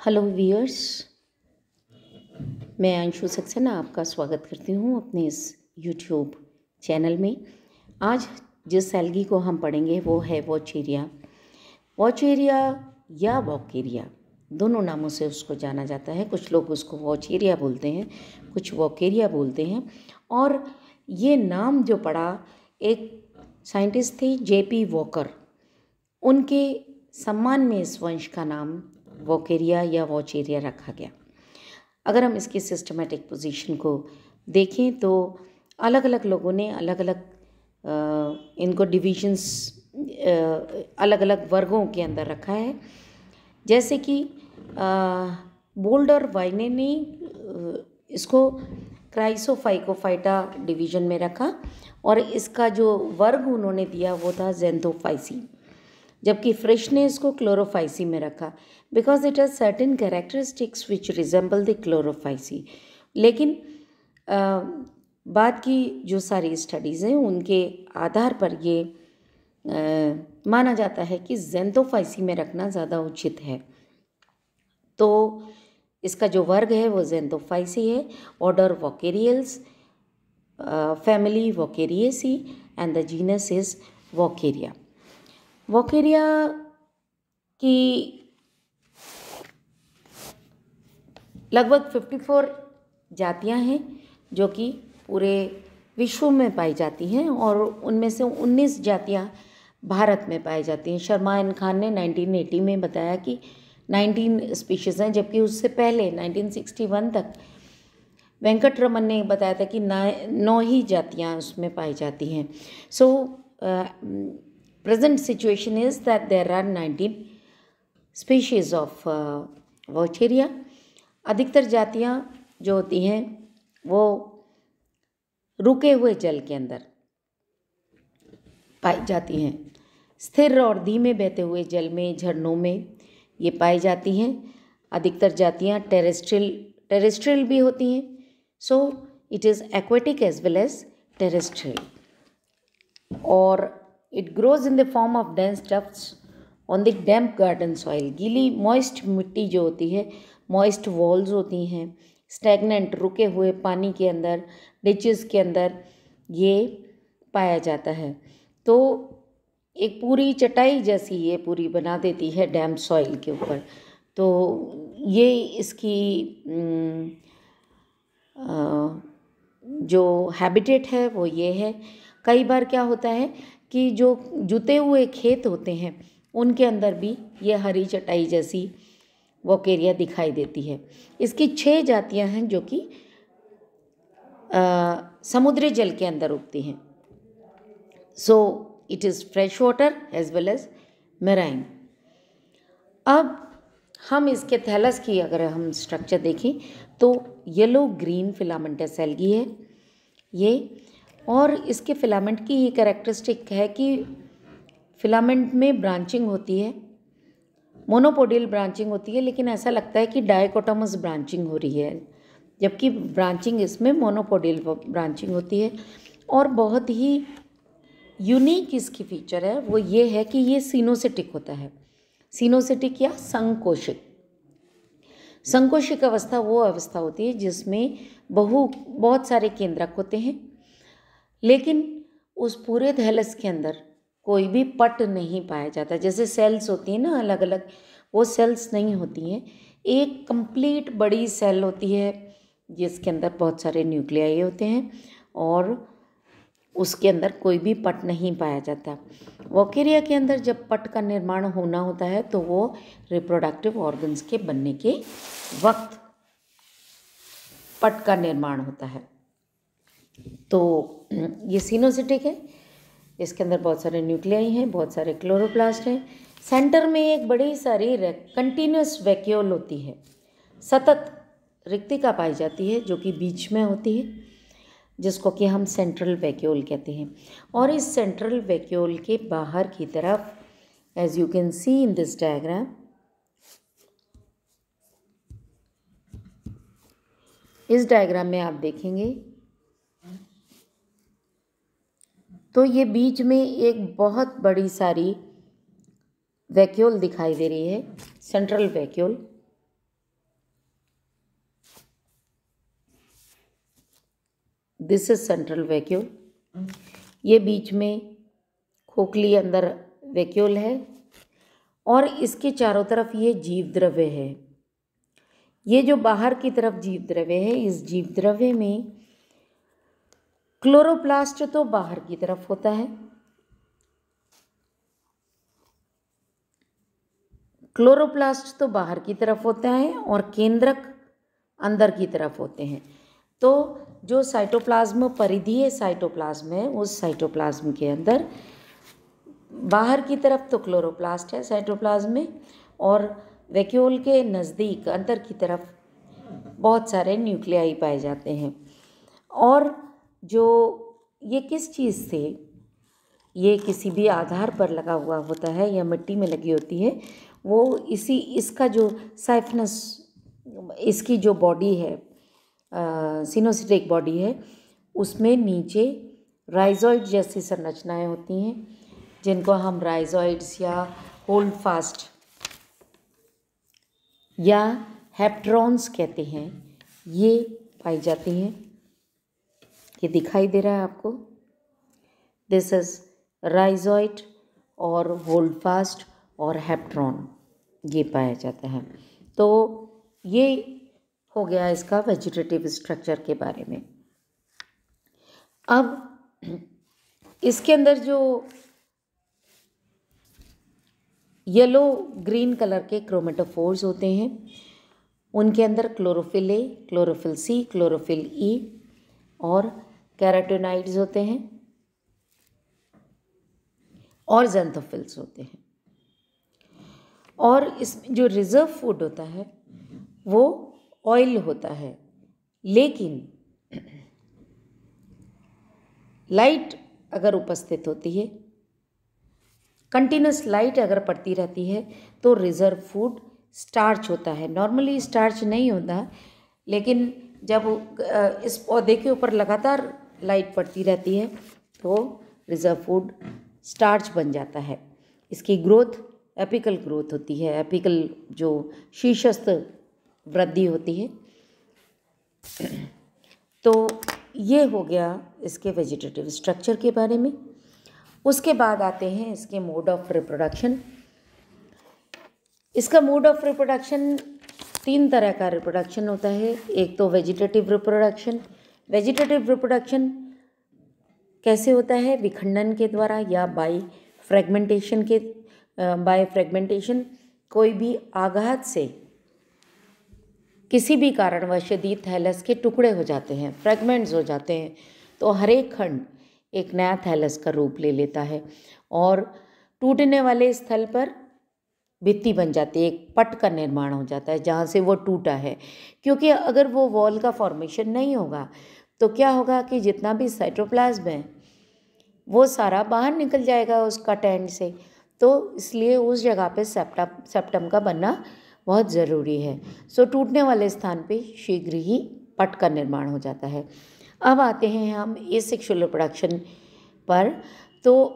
Hello viewers, मैं अंशु सक्सेना आपका स्वागत करती हूँ अपने इस यूट्यूब चैनल में। आज जिस एल्गी को हम पढ़ेंगे वो है वॉचेरिया। वॉचेरिया या वॉकेरिया दोनों नामों से उसको जाना जाता है। कुछ लोग उसको वॉचेरिया बोलते हैं, कुछ वॉकेरिया बोलते हैं। और ये नाम जो पड़ा, एक साइंटिस्ट थे जेपी वॉकर, उनके सम्मान में इस वंश का नाम वॉकेरिया या वॉचेरिया रखा गया। अगर हम इसकी सिस्टमेटिक पोजीशन को देखें तो अलग अलग लोगों ने अलग अलग इनको डिविजन्स अलग अलग वर्गों के अंदर रखा है। जैसे कि बोल्डर वाइने ने इसको क्राइसोफाइकोफाइटा डिवीजन में रखा और इसका जो वर्ग उन्होंने दिया वो था ज़ेंथोफाइसी, जबकि फ्रिश ने इसको क्लोरोफाइसी में रखा because it has certain characteristics which resemble the Chlorophyceae. लेकिन बाद की जो सारी स्टडीज़ हैं उनके आधार पर ये माना जाता है कि ज़ेंथोफाइसी में रखना ज़्यादा उचित है। तो इसका जो वर्ग है वो ज़ेंथोफाइसी है। Order Vaucheriales, family Vaucheriaceae and the genus is Vaucheria. Vaucheria की लगभग 54 जातियां हैं जो कि पूरे विश्व में पाई जाती हैं और उनमें से 19 जातियां भारत में पाई जाती हैं। शर्मा एंड खान ने 1980 में बताया कि 19 स्पीशीज़ हैं, जबकि उससे पहले 1961 तक वेंकट रमन ने बताया था कि 9 ही जातियां उसमें पाई जाती हैं। सो present situation is that there are 19 species of Vaucheria। अधिकतर जातियां जो होती हैं वो रुके हुए जल के अंदर पाई जाती हैं। स्थिर और धीमे बहते हुए जल में, झरनों में ये पाई जाती हैं। अधिकतर जातियां टेरेस्ट्रियल भी होती हैं। So it is aquatic as well as terrestrial. और it grows in the form of dense tufts on the damp garden soil। गीली मॉइस्ट मिट्टी जो होती है, मॉइस्ट वॉल्स होती हैं, स्टैगनेंट रुके हुए पानी के अंदर, डिचेस के अंदर ये पाया जाता है। तो एक पूरी चटाई जैसी ये पूरी बना देती है डैम्प सॉइल के ऊपर। तो ये इसकी जो हैबिटेट है वो ये है। कई बार क्या होता है कि जो जुते हुए खेत होते हैं उनके अंदर भी ये हरी चटाई जैसी वॉकेरिया दिखाई देती है। इसकी 6 जातियां हैं जो कि समुद्री जल के अंदर उगती हैं। So it is fresh water as well as marine. अब हम इसके थैलस की अगर हम स्ट्रक्चर देखें तो येलो ग्रीन फिलामेंटस एल्गी है ये। और इसके फिलामेंट की ये कैरेक्टरिस्टिक है कि फिलामेंट में ब्रांचिंग होती है, मोनोपोडियल ब्रांचिंग होती है, लेकिन ऐसा लगता है कि डाइकोटोमस ब्रांचिंग हो रही है, जबकि ब्रांचिंग इसमें मोनोपोडियल ब्रांचिंग होती है। और बहुत ही यूनिक इसकी फीचर है वो ये है कि ये सिनोसिटिक होता है। सिनोसिटिक या संकोशिक। संकोशिक अवस्था वो अवस्था होती है जिसमें बहुत सारे केंद्रक होते हैं, लेकिन उस पूरे थैलस के अंदर कोई भी पट नहीं पाया जाता। जैसे सेल्स होती हैं ना अलग अलग, वो सेल्स नहीं होती हैं। एक कंप्लीट बड़ी सेल होती है जिसके अंदर बहुत सारे न्यूक्लियाई होते हैं और उसके अंदर कोई भी पट नहीं पाया जाता। वॉकेरिया के अंदर जब पट का निर्माण होना होता है तो वो रिप्रोडक्टिव ऑर्गन्स के बनने के वक्त पट का निर्माण होता है। तो ये सिनोसिटिक है, इसके अंदर बहुत सारे न्यूक्लियाई हैं, बहुत सारे क्लोरोप्लास्ट हैं। सेंटर में एक बड़ी सारी कंटिन्यूस वैक्यूल होती है, सतत रिक्तिका पाई जाती है जो कि बीच में होती है, जिसको कि हम सेंट्रल वैक्यूल कहते हैं। और इस सेंट्रल वैक्यूल के बाहर की तरफ as you can see in this diagram, इस डायग्राम में आप देखेंगे तो ये बीच में एक बहुत बड़ी सारी वैक्यूल दिखाई दे रही है, central vacuole. This is central vacuole, ये बीच में खोखली अंदर वैक्यूल है और इसके चारों तरफ ये जीव द्रव्य है। ये जो बाहर की तरफ जीव द्रव्य है, इस जीव द्रव्य में क्लोरोप्लास्ट तो बाहर की तरफ होता है, क्लोरोप्लास्ट तो बाहर की तरफ होता है और केंद्रक अंदर की तरफ होते हैं। तो जो साइटोप्लाज्म परिधीय साइटोप्लाज्म है, उस साइटोप्लाज्म के अंदर बाहर की तरफ तो क्लोरोप्लास्ट है साइटोप्लाज्म में, और वैक्यूल के नज़दीक अंदर की तरफ बहुत सारे न्यूक्लियाई पाए जाते हैं। और जो ये किस चीज़ से, ये किसी भी आधार पर लगा हुआ होता है या मिट्टी में लगी होती है, वो इसका जो साइफनस, इसकी जो बॉडी है, सिनोसिटिक बॉडी है, उसमें नीचे राइजोइड जैसी संरचनाएं होती हैं, जिनको हम राइजोइड्स या होल्ड फास्ट या हेप्ट्रॉन्स कहते हैं, ये पाई जाती हैं। ये दिखाई दे रहा है आपको, दिस इज राइजोइड और होल्ड फास्ट और हेप्ट्रॉन, ये पाया जाता है। तो ये हो गया इसका वेजिटेटिव स्ट्रक्चर के बारे में। अब इसके अंदर जो येलो ग्रीन कलर के क्रोमेटोफोर्स होते हैं, उनके अंदर chlorophyll A, chlorophyll C, chlorophyll ई और कैरोटीनॉइड्स होते हैं और ज़ेंथोफिल्स होते हैं। और इसमें जो रिजर्व फूड होता है वो ऑयल होता है, लेकिन लाइट अगर उपस्थित होती है, कंटिन्यूस लाइट अगर पड़ती रहती है, तो रिजर्व फूड स्टार्च होता है। नॉर्मली स्टार्च नहीं होता, लेकिन जब इस पौधे के ऊपर लगातार लाइट पड़ती रहती है तो रिजर्व फूड स्टार्च बन जाता है। इसकी ग्रोथ एपिकल ग्रोथ होती है, एपिकल जो शीर्षस्थ वृद्धि होती है। तो ये हो गया इसके वेजिटेटिव स्ट्रक्चर के बारे में। उसके बाद आते हैं इसके मोड ऑफ रिप्रोडक्शन। इसका मोड ऑफ रिप्रोडक्शन 3 तरह का रिप्रोडक्शन होता है। एक तो वेजिटेटिव रिप्रोडक्शन। वेजिटेटिव रिप्रोडक्शन कैसे होता है? विखंडन के द्वारा या बाय फ्रेगमेंटेशन। कोई भी आघात से किसी भी कारणवश यदि थैलस के टुकड़े हो जाते हैं, फ्रेगमेंट्स हो जाते हैं, तो हर एक खंड एक नया थैलस का रूप ले लेता है और टूटने वाले स्थल पर भित्ति बन जाती है, एक पट का निर्माण हो जाता है जहाँ से वो टूटा है। क्योंकि अगर वो वॉल का फॉर्मेशन नहीं होगा तो क्या होगा कि जितना भी साइटोप्लाज्म है वो सारा बाहर निकल जाएगा उसका टेंट से। तो इसलिए उस जगह पे सेप्टम का बनना बहुत ज़रूरी है। सो टूटने वाले स्थान पे शीघ्र ही पट का निर्माण हो जाता है। अब आते हैं हम एसेक्सुअल रिप्रोडक्शन पर। तो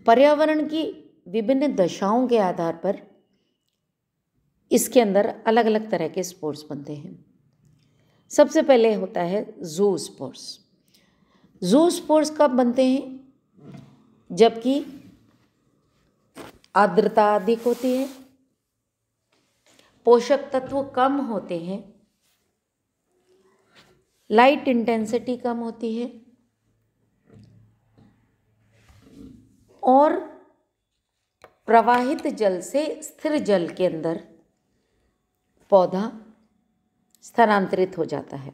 पर्यावरण की विभिन्न दशाओं के आधार पर इसके अंदर अलग अलग तरह के स्पोर्स बनते हैं। सबसे पहले होता है ज़ूस्पोर्स। ज़ूस्पोर्स कब बनते हैं? जबकि आर्द्रता अधिक होती है, पोषक तत्व कम होते हैं, लाइट इंटेंसिटी कम होती है और प्रवाहित जल से स्थिर जल के अंदर पौधा स्थानांतरित हो जाता है।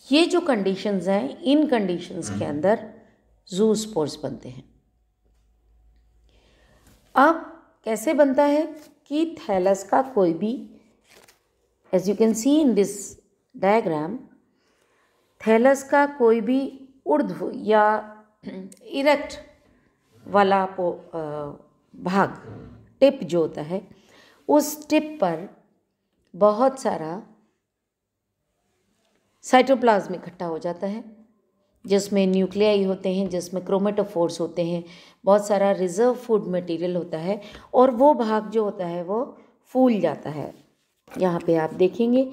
ये जो कंडीशंस हैं, इन कंडीशंस के अंदर ज़ूस्पोर्स बनते हैं। अब कैसे बनता है कि थैलस का कोई भी, as you can see in this diagram, thallus का कोई भी ऊर्ध्व या इरेक्ट वाला भाग, टिप जो होता है, उस टिप पर बहुत सारा साइटोप्लाज्म इकट्ठा हो जाता है, जिसमें न्यूक्लियाई होते हैं, जिसमें क्रोमेटोफोर्स होते हैं, बहुत सारा रिजर्व फूड मटेरियल होता है और वो भाग जो होता है वो फूल जाता है। यहाँ पे आप देखेंगे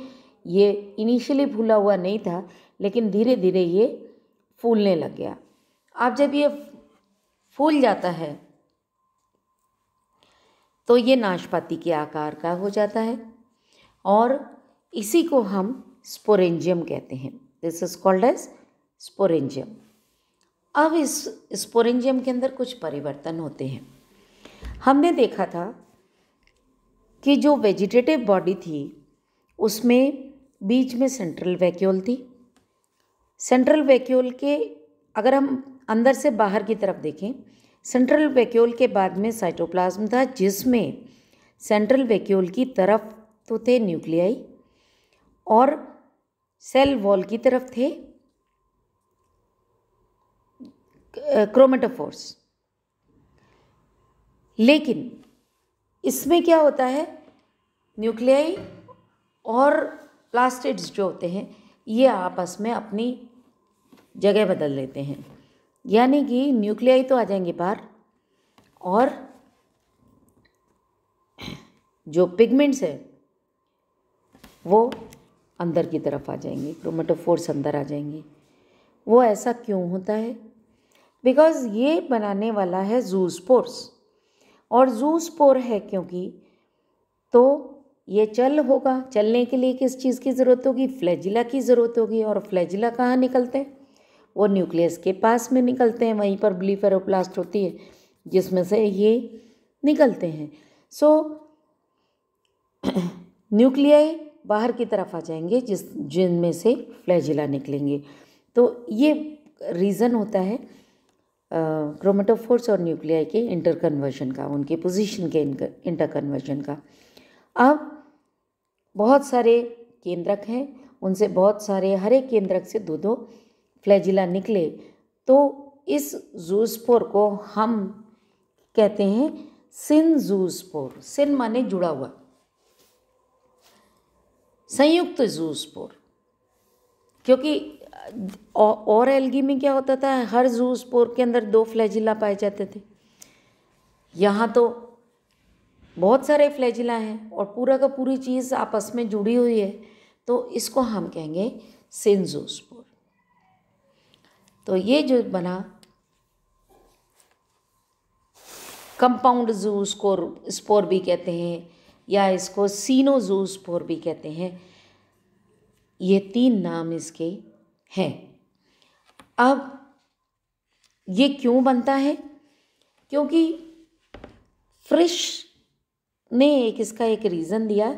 ये इनिशियली फूला हुआ नहीं था, लेकिन धीरे धीरे ये फूलने लग गया। अब जब ये फूल जाता है तो ये नाशपाती के आकार का हो जाता है और इसी को हम स्पोरेंजियम कहते हैं। This is called as sporangium. अब इस स्पोरेंजियम के अंदर कुछ परिवर्तन होते हैं। हमने देखा था कि जो वेजिटेटिव बॉडी थी उसमें बीच में सेंट्रल वैक्यूल थी। सेंट्रल वैक्यूल के अगर हम अंदर से बाहर की तरफ देखें, सेंट्रल वैक्यूल के बाद में साइटोप्लाज्म था, जिसमें सेंट्रल वैक्यूल की तरफ तो थे न्यूक्लियाई और सेल वॉल की तरफ थे क्रोमेटोफोर्स। लेकिन इसमें क्या होता है, न्यूक्लियाई और प्लास्टिड्स जो होते हैं ये आपस में अपनी जगह बदल लेते हैं, यानी कि न्यूक्लियाई तो आ जाएंगे बाहर और जो पिगमेंट्स है वो अंदर की तरफ आ जाएंगे, क्रोमेटोफोर्स अंदर आ जाएंगे। वो ऐसा क्यों होता है? बिकॉज ये बनाने वाला है जूस्पोर्स, और जूस्पोर है क्योंकि तो ये चल होगा। चलने के लिए किस चीज़ की ज़रूरत होगी? फ्लैजिला की ज़रूरत होगी। और फ्लैजिला कहाँ निकलते हैं? वो न्यूक्लियस के पास में निकलते हैं, वहीं पर ब्लीफेरोप्लास्ट होती है जिसमें से ये निकलते हैं। सो न्यूक्लियाई बाहर की तरफ आ जाएंगे जिनमें से फ्लैजिला निकलेंगे। तो ये रीज़न होता है क्रोमेटोफोर्स और न्यूक्लियाई के इंटरकन्वर्जन का, उनके पोजीशन के इंटरकन्वर्जन का। अब बहुत सारे केंद्रक हैं, उनसे बहुत सारे, हर एक केंद्रक से 2-2 फ्लैजिला निकले, तो इस जूस्पोर को हम कहते हैं सिन जूस्पोर। सिन माने जुड़ा हुआ, संयुक्त जूस्पोर। क्योंकि और एल्गी में क्या होता था, हर जूस्पोर के अंदर 2 फ्लैजिला पाए जाते थे। यहाँ तो बहुत सारे फ्लैजिला हैं और पूरा का पूरी चीज़ आपस में जुड़ी हुई है, तो इसको हम कहेंगे सिन जूस्पोर। तो ये जो बना कंपाउंड जूस्पोर भी कहते हैं या इसको सीनोजूस्पोर भी कहते हैं। ये 3 नाम इसके हैं। अब ये क्यों बनता है? क्योंकि फ्रिश ने इसका एक रीज़न दिया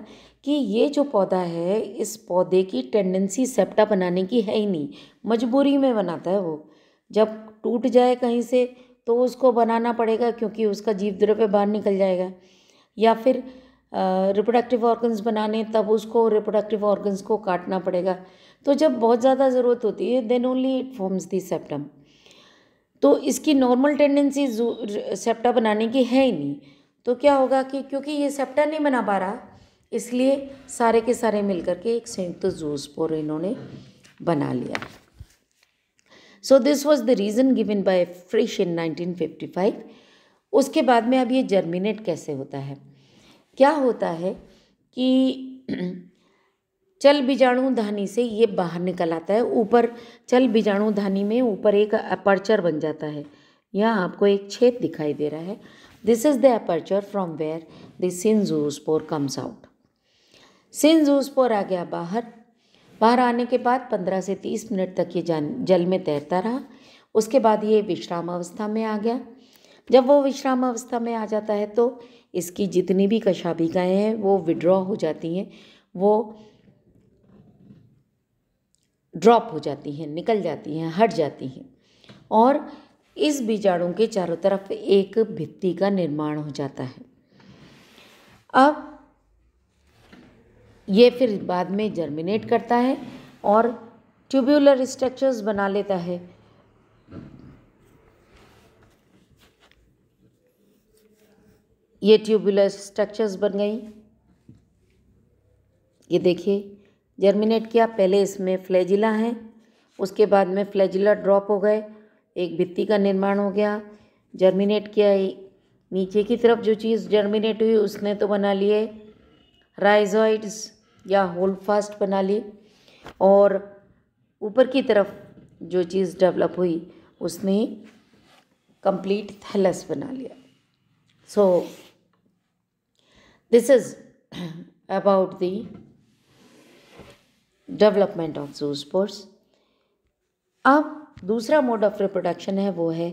कि ये जो पौधा है, इस पौधे की टेंडेंसी सेप्टा बनाने की है ही नहीं, मजबूरी में बनाता है। वो जब टूट जाए कहीं से तो उसको बनाना पड़ेगा, क्योंकि उसका जीव द्रव्य बाहर निकल जाएगा। या फिर रिप्रोडक्टिव ऑर्गन्स बनाने, तब उसको रिप्रोडक्टिव ऑर्गन्स को काटना पड़ेगा। तो जब बहुत ज़्यादा ज़रूरत होती है, then only it forms the septum. तो इसकी नॉर्मल टेंडेंसी सेप्टा बनाने की है ही नहीं। तो क्या होगा कि क्योंकि ये सेप्टा नहीं बना पा रहा, इसलिए सारे के सारे मिलकर के एक संयुक्त जूस्पोर इन्होंने बना लिया। So this was the reason given by Fritsch in 1955। उसके बाद में अब ये जर्मिनेट कैसे होता है? क्या होता है कि चल बीजाणु धानी से ये बाहर निकल आता है। ऊपर चल बीजाणु धानी में ऊपर एक अपर्चर बन जाता है। यहाँ आपको एक छेद दिखाई दे रहा है। This is the aperture from where the synzoospore comes out. Synzoospore आ गया बाहर। बाहर आने के बाद 15 से 30 मिनट तक ये जल में तैरता रहा। उसके बाद ये विश्राम अवस्था में आ गया। जब वो विश्राम अवस्था में आ जाता है तो इसकी जितनी भी कशाभिकाएँ हैं वो विड्रॉ हो जाती हैं, वो ड्रॉप हो जाती हैं, निकल जाती हैं, हट जाती हैं, और इस बीजाणु के चारों तरफ एक भित्ति का निर्माण हो जाता है। अब ये फिर बाद में जर्मिनेट करता है और ट्यूब्यूलर स्ट्रक्चर्स बना लेता है। ये ट्यूबुलर स्ट्रक्चर्स बन गई। ये देखिए जर्मिनेट किया, पहले इसमें फ्लैजिला हैं, उसके बाद में फ्लैजिला ड्रॉप हो गए, एक भित्ति का निर्माण हो गया। जर्मिनेट किया, नीचे की तरफ जो चीज़ जर्मिनेट हुई उसने तो बना लिए राइजोइड्स या होल्डफास्ट बना लिए, और ऊपर की तरफ जो चीज़ डेवलप हुई उसने कंप्लीट थैलस बना लिया। So this is about the development of zoospores. अब दूसरा मोड ऑफ रिप्रोडक्शन है वो है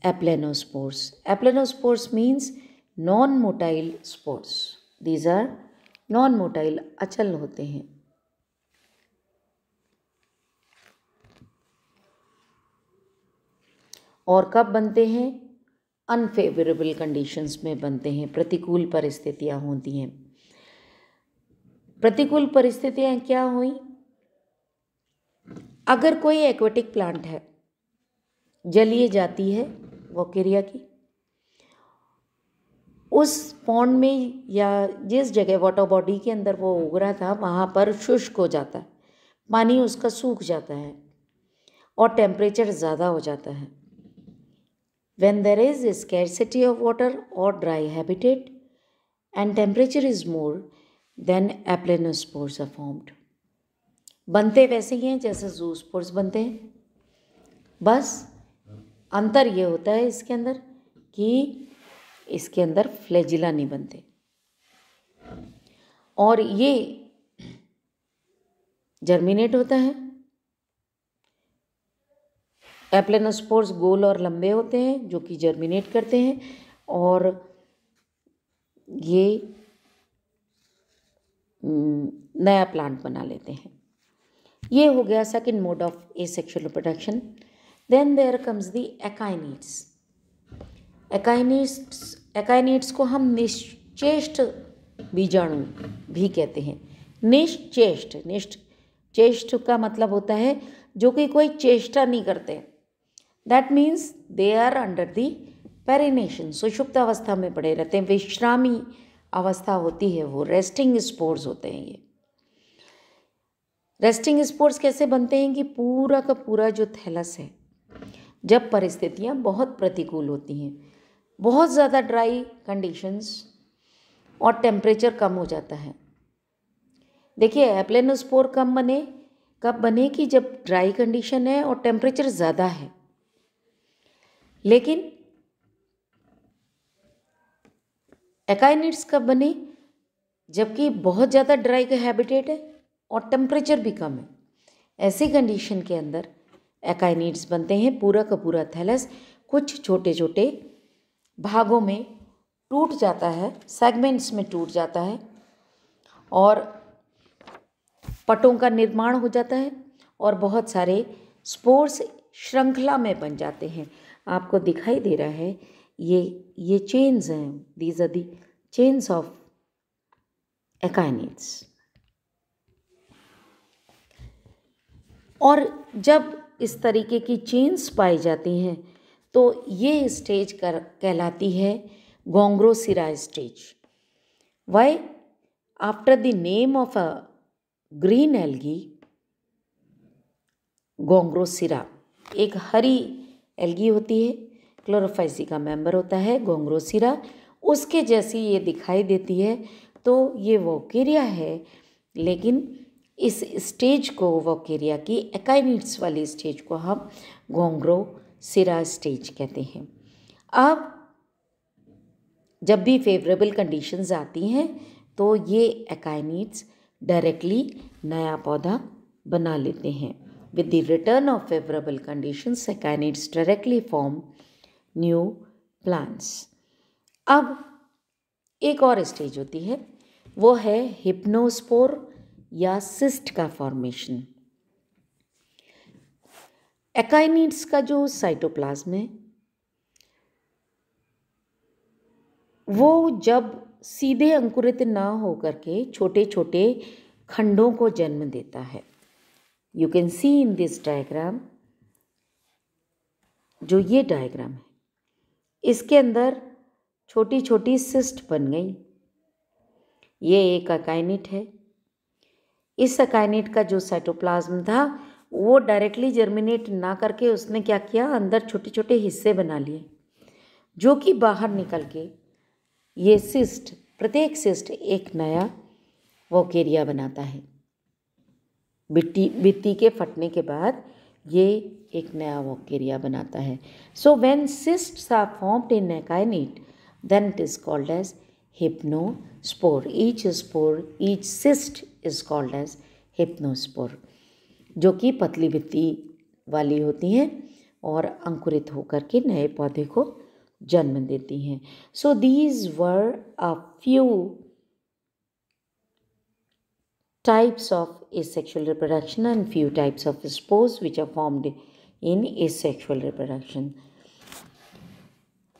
aplanospores. Aplanospores means non motile spores. These are non motile, अचल होते हैं। और कब बनते हैं? अनफेवरेबल कंडीशंस में बनते हैं, प्रतिकूल परिस्थितियां होती हैं। प्रतिकूल परिस्थितियां क्या हुई? अगर कोई एक्वेटिक प्लांट है, जलीय जाति है वोकेरिया की, उस पॉन्ड में या जिस जगह वाटर बॉडी के अंदर वो उग रहा था वहाँ पर शुष्क हो जाता है, पानी उसका सूख जाता है और टेम्परेचर ज़्यादा हो जाता है। When there is a scarcity of water or dry habitat and temperature is more, then aplanospores are formed. बनते वैसे ही हैं जैसे ज़ूस्पोर्स बनते हैं, बस अंतर ये होता है इसके अंदर कि इसके अंदर फ्लैजिला नहीं बनते, और ये जर्मिनेट होता है। एप्लेनोस्पोर्स गोल और लंबे होते हैं जो कि जर्मिनेट करते हैं, और ये नया प्लांट बना लेते हैं। ये हो गया second mode of asexual reproduction. Then there comes the akinetes. Akinetes को हम निश्चेष्ट बीजाणु भी कहते हैं। चेष्ट का मतलब होता है जो कि कोई चेष्टा नहीं करते। That means they are under the perennation, सुषुप्त अवस्था में पड़े रहते हैं, विश्रामी अवस्था होती है वो, रेस्टिंग स्पोर्स होते हैं ये। रेस्टिंग स्पोर्स कैसे बनते हैं कि पूरा का पूरा जो थैलस है, जब परिस्थितियाँ बहुत प्रतिकूल होती हैं, बहुत ज़्यादा ड्राई कंडीशंस और टेम्परेचर कम हो जाता है। देखिए एप्लेनोस्पोर कब बने कि जब ड्राई कंडीशन है और टेम्परेचर ज़्यादा है। लेकिन एकाइनिड्स कब बने? जबकि बहुत ज़्यादा ड्राई का हैबिटेट है और टेम्परेचर भी कम है। ऐसी कंडीशन के अंदर एकाइनिड्स बनते हैं। पूरा का पूरा थैलस कुछ छोटे छोटे भागों में टूट जाता है, सेगमेंट्स में टूट जाता है, और पटों का निर्माण हो जाता है और बहुत सारे स्पोर्स श्रृंखला में बन जाते हैं। आपको दिखाई दे रहा है ये चेन्स हैं, these are the chains of akinetes. और जब इस तरीके की चेन्स पाई जाती हैं तो ये स्टेज कहलाती है Gongrosira stage. Why? After the name of a green algae, Gongrosira एक हरी एल्गी होती है, क्लोरोफाइसी का मेंबर होता है गोंग्रोसिरा, उसके जैसी ये दिखाई देती है। तो ये वोकेरिया है, लेकिन इस स्टेज को, वोकेरिया की एकाइनिड्स वाली स्टेज को हम गोंग्रोसिरा स्टेज कहते हैं। अब जब भी फेवरेबल कंडीशंस आती हैं तो ये एकाइनिड्स डायरेक्टली नया पौधा बना लेते हैं। With the return of favourable conditions, akinetes directly form new plants. अब एक और स्टेज होती है, वो है हिप्नोस्पोर या सिस्ट का फॉर्मेशन। एकाइनिड्स का जो साइटोप्लाज्म है वो जब सीधे अंकुरित ना होकर के छोटे छोटे खंडों को जन्म देता है। You can see in this diagram, जो ये डायग्राम है, इसके अंदर छोटी छोटी सिस्ट बन गई। ये एक अकाइनिट है। इस अकाइनिट का जो साइटोप्लाज्म था वो डायरेक्टली जर्मिनेट ना करके उसने क्या किया, अंदर छोटे छोटे हिस्से बना लिए, जो कि बाहर निकल के ये सिस्ट, प्रत्येक सिस्ट एक नया वोकेरिया बनाता है। भित्ति के फटने के बाद ये एक नया वोकेरिया बनाता है। So when cysts are formed in akinete then it is called as hypnospore. Each cyst is called as hypnospore, जो कि पतली भित्ति वाली होती हैं और अंकुरित होकर के नए पौधे को जन्म देती हैं। सो these were a few types of asexual reproduction and few types of spores which are formed in asexual reproduction.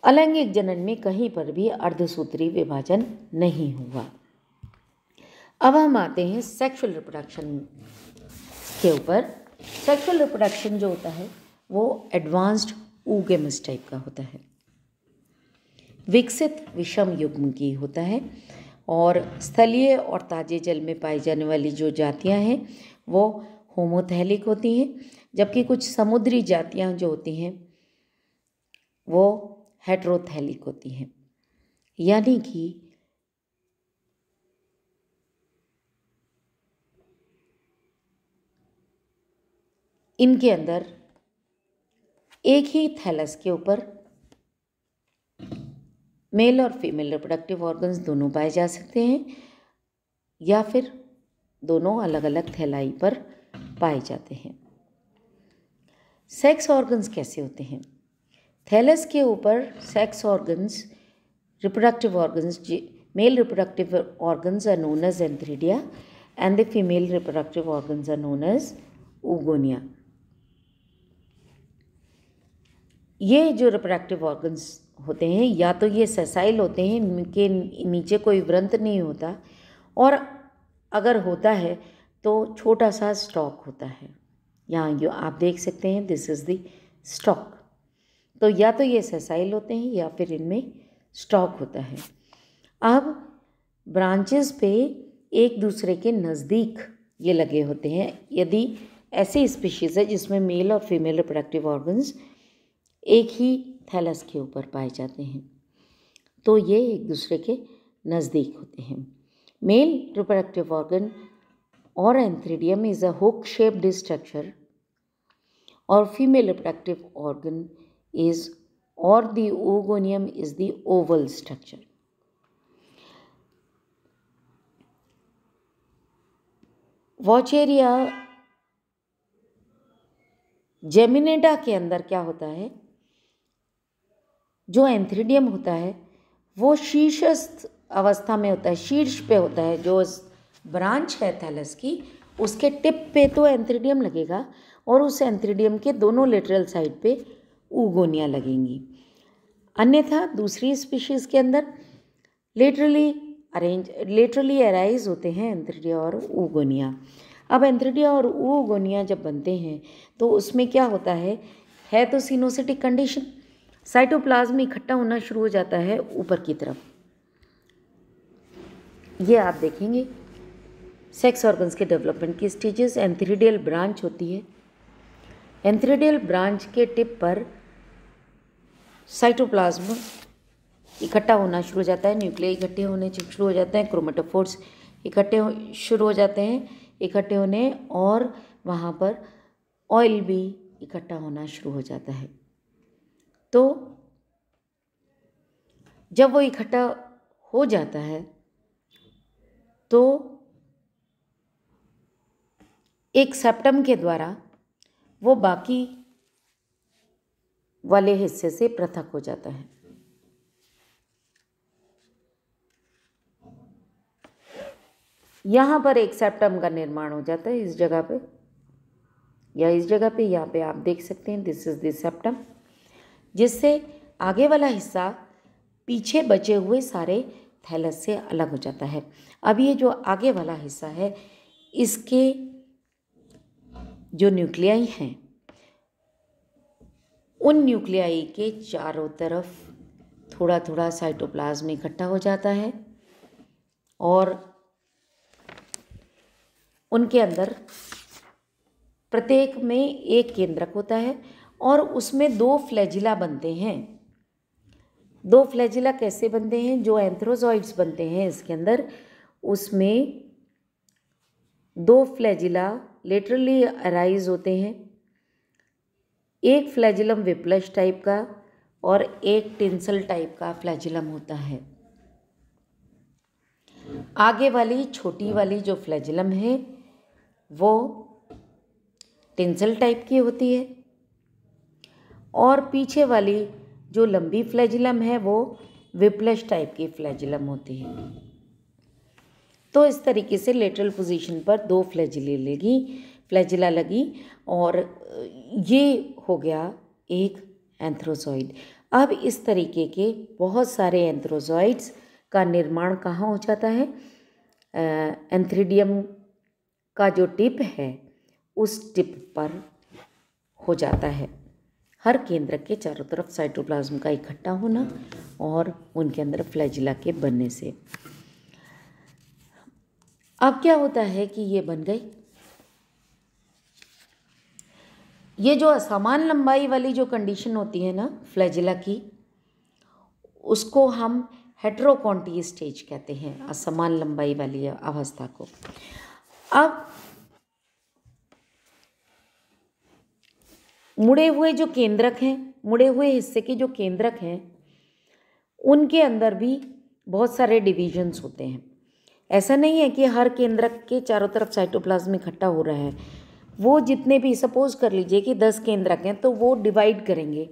अलैंगिक जनन में कहीं पर भी अर्धसूत्री विभाजन नहीं हुआ। अब हम आते हैं सेक्सुअल रिप्रोडक्शन के ऊपर। सेक्सुअल रिप्रोडक्शन जो होता है वो एडवांस्ड oogamous टाइप का होता है, विकसित विषम युग्म की होता है, और स्थलीय और ताजे जल में पाई जाने वाली जो जातियां हैं वो होमोथैलिक होती हैं, जबकि कुछ समुद्री जातियां जो होती हैं वो हेटेरोथैलिक होती हैं। यानी कि इनके अंदर एक ही थैलस के ऊपर मेल और फीमेल रिप्रोडक्टिव ऑर्गन्स दोनों पाए जा सकते हैं, या फिर दोनों अलग अलग थैलाई पर पाए जाते हैं। सेक्स ऑर्गन्स कैसे होते हैं? थैलस के ऊपर sex organs, reproductive organs, male reproductive organs are known as antheridia and the female reproductive organs are known as oogonia। ये जो रिप्रोडक्टिव ऑर्गन्स होते हैं या तो ये सेसाइल होते हैं, इनके नीचे कोई व्रंत नहीं होता, और अगर होता है तो छोटा सा स्टॉक होता है। यहाँ जो आप देख सकते हैं दिस इज़ द स्टॉक। तो या तो ये सेसाइल होते हैं या फिर इनमें स्टॉक होता है। अब ब्रांचेस पे एक दूसरे के नज़दीक ये लगे होते हैं। यदि ऐसी स्पीशीज़ है जिसमें मेल और फीमेल रिप्रोडक्टिव ऑर्गन्स एक ही थैलस के ऊपर पाए जाते हैं, तो ये एक दूसरे के नज़दीक होते हैं। मेल रिप्रोडक्टिव ऑर्गन और antheridium is a hook shaped structure, और फीमेल रिप्रोडक्टिव ऑर्गन इज़ और the oogonium is the oval structure. Vaucheria geminata के अंदर क्या होता है, जो एंथ्रीडियम होता है वो शीर्षस्थ अवस्था में होता है, शीर्ष पे होता है। जो ब्रांच है थैलस की उसके टिप पे तो एंथ्रीडियम लगेगा और उस एंथ्रीडियम के दोनों लेटरल साइड पे oogonia लगेंगी। अन्यथा दूसरी स्पीशीज़ के अंदर लेटरली अराइज होते हैं एंथ्रीडिया और oogonia। अब एंथ्रीडिया और oogonia जब बनते हैं तो उसमें क्या होता है तो सिनोसिटिक कंडीशन, साइटोप्लाज्म इकट्ठा होना शुरू हो जाता है ऊपर की तरफ। ये आप देखेंगे सेक्स ऑर्गन्स के डेवलपमेंट की स्टेजेस। एंथ्रीडियल ब्रांच होती है, एंथ्रीडियल ब्रांच के टिप पर साइटोप्लाज्म इकट्ठा होना शुरू हो जाता है, न्यूक्लियस इकट्ठे होने शुरू हो जाते हैं, क्रोमेटोफोर्स शुरू हो जाते हैं इकट्ठे होने, और वहाँ पर ऑयल भी इकट्ठा होना शुरू हो जाता है। तो जब वो इकट्ठा हो जाता है तो एक सेप्टम के द्वारा वो बाकी वाले हिस्से से पृथक हो जाता है। यहाँ पर एक सेप्टम का निर्माण हो जाता है, इस जगह पे या इस जगह पे, यहाँ पे आप देख सकते हैं दिस इज द सेप्टम, जिससे आगे वाला हिस्सा पीछे बचे हुए सारे थैलस से अलग हो जाता है। अब ये जो आगे वाला हिस्सा है इसके जो न्यूक्लियाई हैं उन न्यूक्लियाई के चारों तरफ थोड़ा थोड़ा साइटोप्लाज्म इकट्ठा हो जाता है, और उनके अंदर प्रत्येक में एक केंद्रक होता है और उसमें 2 फ्लैजिला बनते हैं। 2 फ्लैजिला कैसे बनते हैं? जो एंथ्रोजॉइड्स बनते हैं इसके अंदर, उसमें दो फ्लैजिला लेटरली अराइज होते हैं, एक फ्लैजिलम विप्लश टाइप का और एक टिंसल टाइप का फ्लैजिलम होता है। आगे वाली छोटी वाली जो फ्लैजिलम है वो टिंसल टाइप की होती है और पीछे वाली जो लंबी फ्लैजिलम है वो विप्लश टाइप की फ्लैजिलम होती है। तो इस तरीके से लेटरल पोजीशन पर दो फ्लैजिला लगी और ये हो गया एक एंथ्रोजॉइड। अब इस तरीके के बहुत सारे एंथ्रोजॉइड्स का निर्माण कहाँ हो जाता है? एंथ्रीडियम का जो टिप है उस टिप पर हो जाता है। हर केंद्रक के चारों तरफ साइटोप्लाज्म का इकट्ठा होना और उनके अंदर फ्लैजिला के बनने से। अब क्या होता है कि ये बन गई। ये जो असमान लंबाई वाली जो कंडीशन होती है ना फ्लैजिला की, उसको हम हेटेरोकॉन्टी स्टेज कहते हैं, असमान लंबाई वाली अवस्था को। अब मुड़े हुए जो केंद्रक हैं, मुड़े हुए हिस्से के जो केंद्रक हैं, उनके अंदर भी बहुत सारे डिविजन्स होते हैं। ऐसा नहीं है कि हर केंद्रक के चारों तरफ साइटोप्लाज्म इकट्ठा हो रहा है। वो जितने भी, सपोज कर लीजिए कि 10 केंद्रक हैं, तो वो डिवाइड करेंगे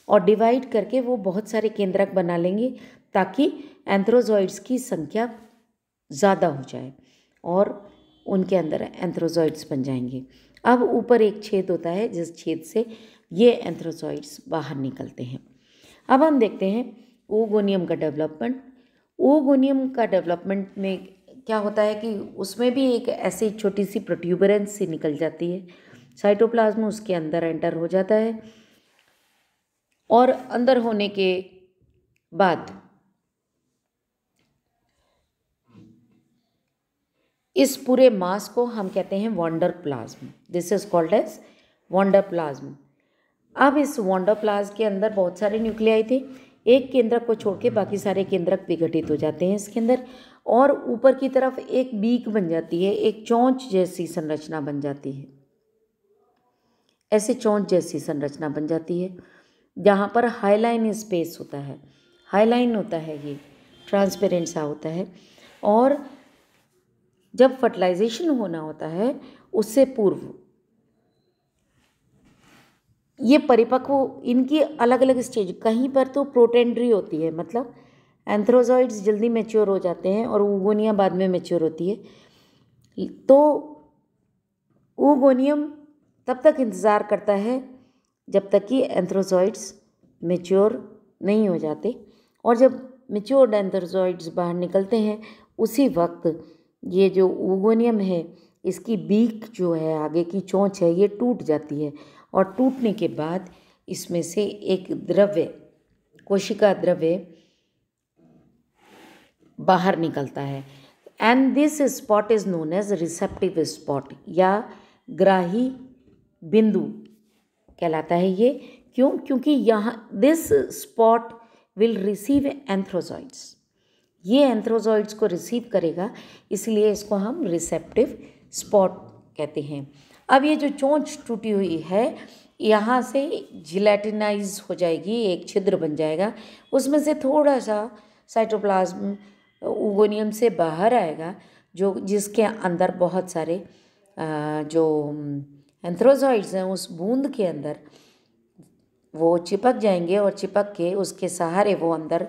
और डिवाइड करके वो बहुत सारे केंद्रक बना लेंगे ताकि एंथ्रोजॉइड्स की संख्या ज़्यादा हो जाए और उनके अंदर एंथ्रोजॉइड्स बन जाएंगे। अब ऊपर एक छेद होता है जिस छेद से ये एंथ्रोजॉइड्स बाहर निकलते हैं। अब हम देखते हैं oogoनियम का डेवलपमेंट। oogoनियम का डेवलपमेंट में क्या होता है कि उसमें भी एक ऐसी छोटी सी प्रोट्यूबरेंस सी निकल जाती है, साइटोप्लाज्म उसके अंदर एंटर हो जाता है और अंदर होने के बाद इस पूरे मास को हम कहते हैं wanderplasm. This is called as wanderplasm. अब इस वॉन्डरप्लाज्म के अंदर बहुत सारे न्यूक्लियाई थे, एक केंद्रक को छोड़ के बाकी सारे केंद्रक विघटित हो जाते हैं इसके अंदर और ऊपर की तरफ एक बीक बन जाती है, एक चोंच जैसी संरचना बन जाती है। ऐसे चोंच जैसी संरचना बन जाती है जहाँ पर हाईलाइन स्पेस होता है, हाईलाइन होता है, ये ट्रांसपेरेंट सा होता है। और जब फर्टिलाइजेशन होना होता है उससे पूर्व ये परिपक्व, इनकी अलग अलग स्टेज, कहीं पर तो प्रोटेंड्री होती है, मतलब एंथ्रोजॉइड्स जल्दी मैच्योर हो जाते हैं और oogonia बाद में मैच्योर होती है। तो oogoनियम तब तक इंतज़ार करता है जब तक कि एंथ्रोजॉइड्स मैच्योर नहीं हो जाते और जब मैच्योर्ड एंथ्रोजॉइड्स बाहर निकलते हैं उसी वक्त ये जो oogoनियम है इसकी बीक जो है, आगे की चोंच है, ये टूट जाती है और टूटने के बाद इसमें से एक द्रव्य, कोशिका द्रव्य बाहर निकलता है and this spot is known as receptive spot या ग्राही बिंदु कहलाता है ये। क्यों? क्योंकि यहाँ this spot will receive antherozoids, ये एंथ्रोजॉइड्स को रिसीव करेगा, इसलिए इसको हम रिसेप्टिव स्पॉट कहते हैं। अब ये जो चोंच टूटी हुई है यहाँ से जिलेटिनाइज हो जाएगी, एक छिद्र बन जाएगा, उसमें से थोड़ा सा साइटोप्लाज्म oogoनियम से बाहर आएगा जो जिसके अंदर बहुत सारे जो एंथ्रोजॉइड्स हैं उस बूंद के अंदर वो चिपक जाएंगे और चिपक के उसके सहारे वो अंदर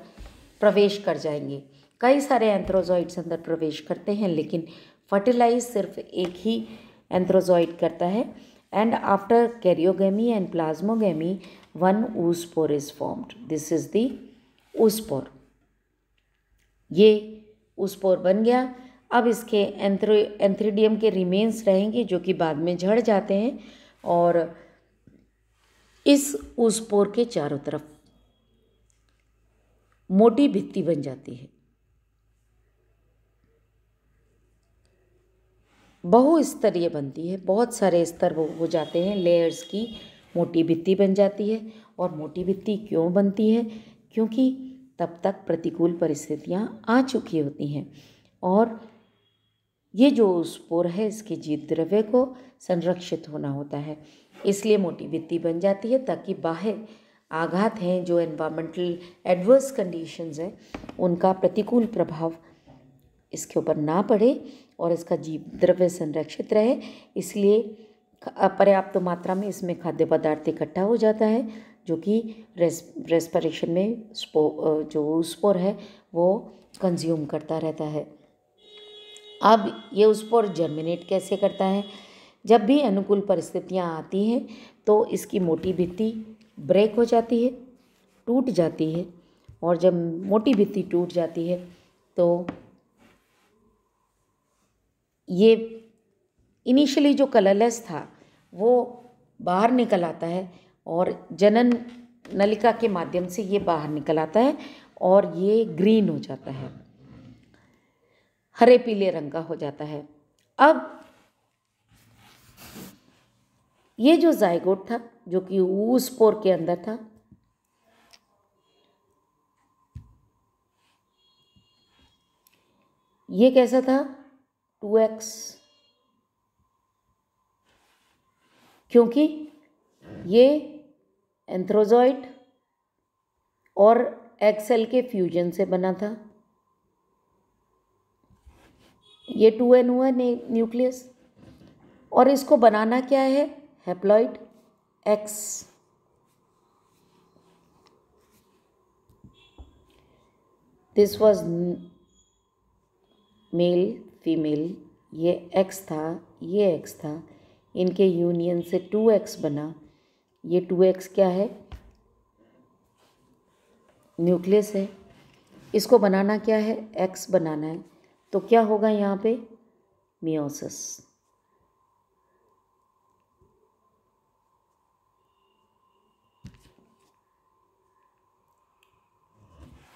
प्रवेश कर जाएंगे। कई सारे एंथ्रोजॉइड्स अंदर प्रवेश करते हैं लेकिन फर्टिलाइज सिर्फ एक ही एंथ्रोजॉइड करता है and after karyogamy and plasmogamy one oospore is formed. This is the oospore। ये oospore बन गया। अब इसके एंथ्रीडियम के रिमेन्स रहेंगे जो कि बाद में झड़ जाते हैं और इस oospore के चारों तरफ मोटी भित्ति बन जाती है, बहुस्तरीय बनती है, बहुत सारे स्तर हो जाते हैं, लेयर्स की मोटी भित्ति बन जाती है। और मोटी भित्ति क्यों बनती है? क्योंकि तब तक प्रतिकूल परिस्थितियाँ आ चुकी होती हैं और ये जो स्पोर है इसके जीव द्रव्य को संरक्षित होना होता है, इसलिए मोटी भित्ति बन जाती है ताकि बाह्य आघात हैं जो एनवायरमेंटल एडवर्स कंडीशंस हैं उनका प्रतिकूल प्रभाव इसके ऊपर ना पड़े और इसका जीव द्रव्य संरक्षित रहे। इसलिए पर्याप्त मात्रा में इसमें खाद्य पदार्थ इकट्ठा हो जाता है जो कि रेस्पिरेशन में जो स्पोर है वो कंज्यूम करता रहता है। अब ये स्पोर जर्मिनेट कैसे करता है? जब भी अनुकूल परिस्थितियाँ आती हैं तो इसकी मोटी भित्ति ब्रेक हो जाती है, टूट जाती है, और जब मोटी भित्ति टूट जाती है तो ये इनिशियली जो कलरलेस था वो बाहर निकल आता है और जनन नलिका के माध्यम से ये बाहर निकल आता है और ये ग्रीन हो जाता है, हरे पीले रंग का हो जाता है। अब ये जो जाइगोट था जो कि oospore के अंदर था, ये कैसा था? 2x, क्योंकि ये एंथ्रोजॉइड और एग सेल के फ्यूजन से बना था। ये 2n हुआ न्यूक्लियस, और इसको बनाना क्या है? Haploid X। This was male female, ये X था, ये X था, इनके यूनियन से 2x बना। ये 2x क्या है? न्यूक्लियस है। इसको बनाना क्या है? X बनाना है। तो क्या होगा यहाँ पे? मियोसिस।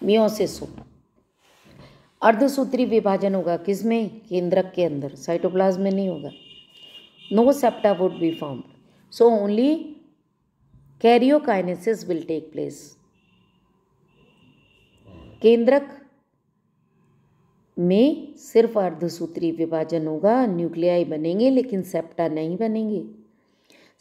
मियोसिस हो, अर्धसूत्री विभाजन होगा किसमें? केंद्रक के अंदर, साइटोप्लाज्म में नहीं होगा। No septa would be formed, so only karyokinesis will take place. केंद्रक में सिर्फ अर्धसूत्री विभाजन होगा, न्यूक्लियाई बनेंगे लेकिन सेप्टा नहीं बनेंगे।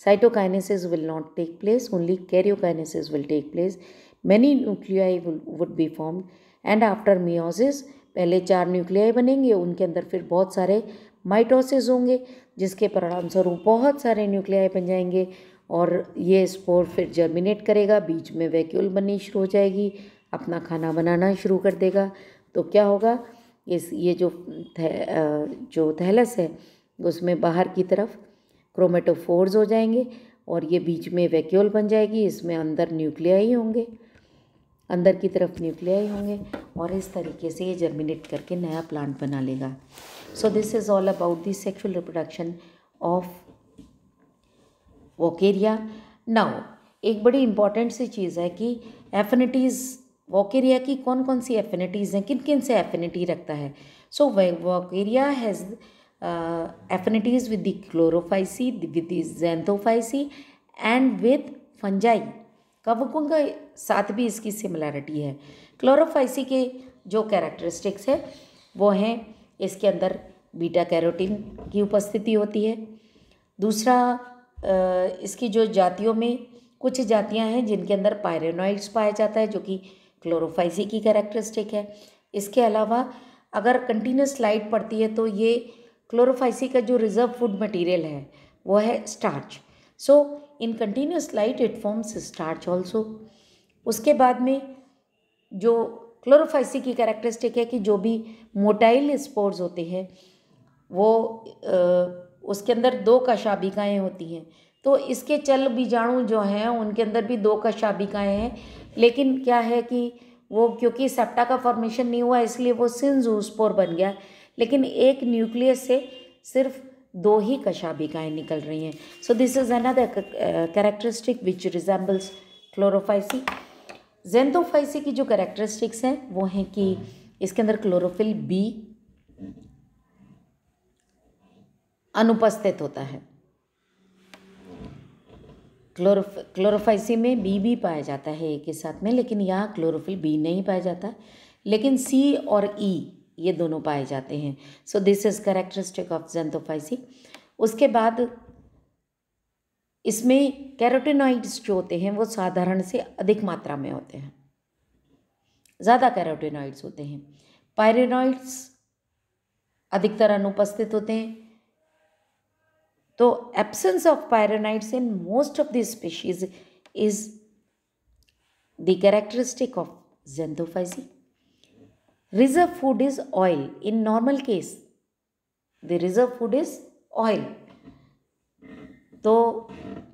Cytokinesis will not take place, only karyokinesis will take place. Many nuclei would be formed and after meiosis पहले 4 न्यूक्लियाई बनेंगे, उनके अंदर फिर बहुत सारे माइटोसिस होंगे जिसके परिणाम स्वरूप बहुत सारे न्यूक्लियाई बन जाएंगे और ये स्पोर फिर जर्मिनेट करेगा, बीच में वैक्यूल बननी शुरू हो जाएगी, अपना खाना बनाना शुरू कर देगा। तो क्या होगा? ये जो थैलस है उसमें बाहर की तरफ क्रोमेटोफोर्स हो जाएंगे और ये बीच में वैक्यूल बन जाएगी, इसमें अंदर न्यूक्लियाई होंगे, अंदर की तरफ न्यूक्लियाई होंगे और इस तरीके से ये जर्मिनेट करके नया प्लांट बना लेगा। So this is all about the sexual reproduction of Vaucheria. Now एक बड़ी इंपॉर्टेंट सी चीज़ है कि एफिनिटीज़ वोकेरिया की कौन कौन सी एफिनिटीज़ हैं, किन किन से एफिनिटी रखता है। So Vaucheria has affinities with the Chlorophyceae, with the Xanthophyceae and with fungi. कवकों के साथ भी इसकी सिमिलैरिटी है। क्लोरोफाइसी के जो कैरेक्टरिस्टिक्स है वो हैं, इसके अंदर बीटा कैरोटीन की उपस्थिति होती है। दूसरा, इसकी जो जातियों में कुछ जातियां हैं जिनके अंदर पायरेनोइड्स पाया जाता है जो कि क्लोरोफाइसी की कैरेक्टरिस्टिक है। इसके अलावा अगर कंटिन्यूस लाइट पड़ती है तो ये क्लोरोफाइसी का जो रिजर्व फूड मटेरियल है वो है starch. So in continuous light it forms starch also. उसके बाद में जो क्लोरोफाइसी की कैरेक्टरिस्टिक है कि जो भी मोटाइल स्पोर्स होते हैं वो उसके अंदर 2 कशाभिकाएँ होती हैं। तो इसके चल बीजाणु जो हैं उनके अंदर भी 2 कशाभिकाएँ हैं, लेकिन क्या है कि वो क्योंकि सेप्टा का फॉर्मेशन नहीं हुआ इसलिए वो सिंजोस्पोर बन गया, लेकिन एक न्यूक्लियस से सिर्फ 2 ही कशाभिकाएँ निकल रही हैं। So this is another characteristic which resembles Chlorophyceae. Xanthophyceae की जो कैरेक्टरिस्टिक्स हैं वो हैं कि इसके अंदर क्लोरोफिल बी अनुपस्थित होता है। क्लोरोफाइसी में बी भी पाया जाता है ए के साथ में, लेकिन यहाँ क्लोरोफिल बी नहीं पाया जाता। लेकिन सी और ई ये दोनों पाए जाते हैं। So this is characteristic of Xanthophyceae. उसके बाद इसमें कैरोटीनॉइड्स जो होते हैं वो साधारण से अधिक मात्रा में होते हैं, ज़्यादा कैरोटीनॉइड्स होते हैं। पायरेनॉइड्स अधिकतर अनुपस्थित होते हैं। तो absence of pyrenoids in most of the species is the characteristic of Xanthophyceae. Reserve food is oil. In normal case the reserve food is oil. तो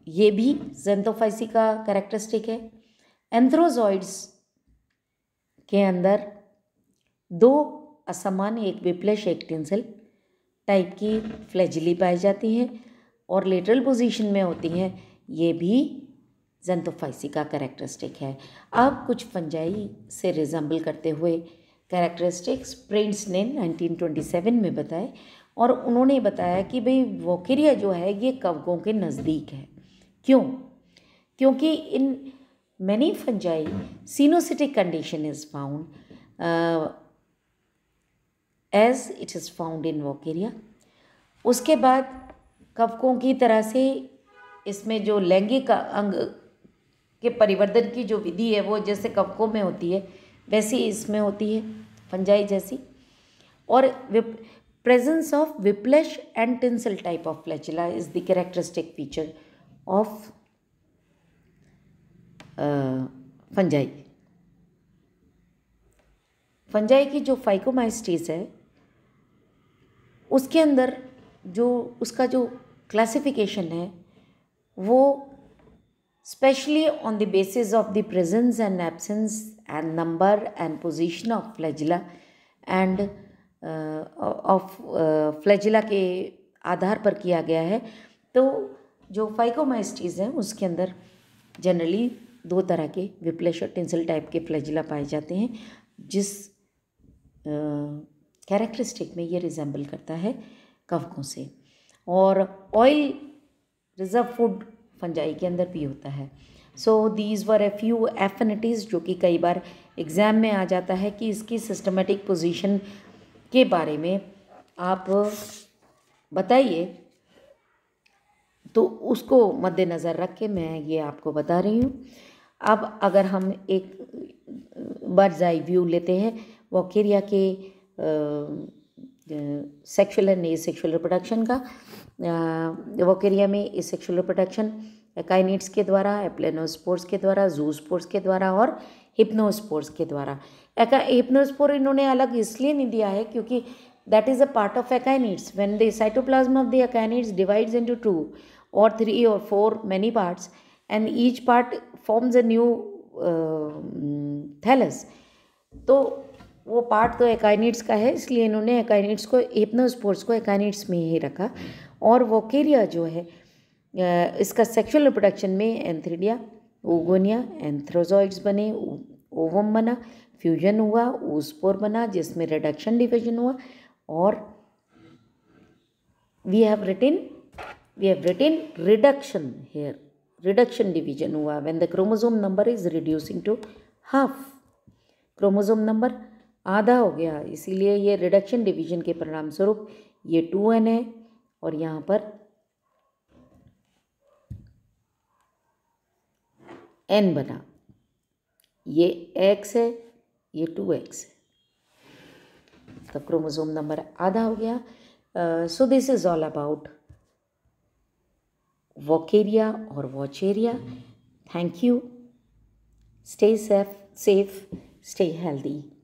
ये भी ज़ैंथोफाइसी का कैरेक्टरिस्टिक है। एंथ्रोजॉइड्स के अंदर दो असमान, एक विप्लश एक टिंसल टाइप की फ्लैजिली पाई जाती हैं और लेटरल पोजीशन में होती हैं। ये भी ज़ैंथोफाइसी का कैरेक्टरिस्टिक है। अब कुछ फंजाई से रिजेंबल करते हुए कैरेक्टरिस्टिक्स प्रिंट्स ने 1927 में बताए और उन्होंने बताया कि भाई वोकेरिया जो है ये कवकों के नज़दीक है। क्यों? क्योंकि in many fungi coenocytic condition is found as it is found in Vaucheria. उसके बाद कवकों की तरह से इसमें जो लैंगिक अंग के परिवर्तन की जो विधि है वो जैसे कवकों में होती है वैसी इसमें होती है, फंजाई जैसी। और presence of whiplash and tinsel type of flagella is the characteristic feature of fungi. Fungi की जो फाइकोमाइस्टीज है उसके अंदर जो उसका जो क्लासिफिकेशन है वो specially on the basis of the presence and absence and number and position of flagella end of flagella के आधार पर किया गया है। तो जो फाइकोमाइस्टीज हैं उसके अंदर जनरली दो तरह के विप्लश और टिंसल टाइप के फ्लैजिला पाए जाते हैं, जिस कैरेक्टरिस्टिक में ये रिजेंबल करता है कवकों से। और ऑयल रिजर्व फूड फंजाई के अंदर भी होता है। So these were a few affinities जो कि कई बार एग्ज़ाम में आ जाता है कि इसकी सिस्टमेटिक पोजीशन के बारे में आप बताइए, तो उसको मद्देनज़र रख के मैं ये आपको बता रही हूँ। अब अगर हम एक बर्ड्स आई व्यू लेते हैं वोकेरिया के सेक्शुअल एंड एसेक्शुअल रिप्रोडक्शन का, वोकेरिया में एसेक्शुअल रिप्रोडक्शन एकाइनिड्स के द्वारा, एप्लेनोस्पोर्स के द्वारा, जूस्पोर्स के द्वारा और हिप्नोस्पोर्स के द्वारा। हिप्नोस्पोर इन्होंने अलग इसलिए नहीं दिया है क्योंकि that is a part of akinetes. When the cytoplasm of the akinetes divides into 2 or 3 or 4 many parts and each part forms a new thallus, तो वो पार्ट तो एकाइनिड्स का है, इसलिए इन्होंने एकाइनिड्स को, हिप्नोस्पोर्स को एकाइनिड्स में ही रखा। और वोकेरिया जो है इसका सेक्सुअल रिप्रोडक्शन में एंथ्रिडिया, ओगोनिया, एंथ्रोजॉइड्स बने, ओवम बना, फ्यूजन हुआ, oospore बना जिसमें रिडक्शन डिवीजन हुआ। और we have written reduction here, reduction division हुआ when the chromosome number is reducing to half, chromosome number आधा हो गया, इसीलिए ये रिडक्शन डिवीजन के परिणाम स्वरूप ये 2n है और यहाँ पर n बना, ये x है, ये 2x है, तो क्रोमोसोम नंबर आधा हो गया। So this is all about Vaucheria और Vaucheria. Thank you. Stay safe, stay healthy.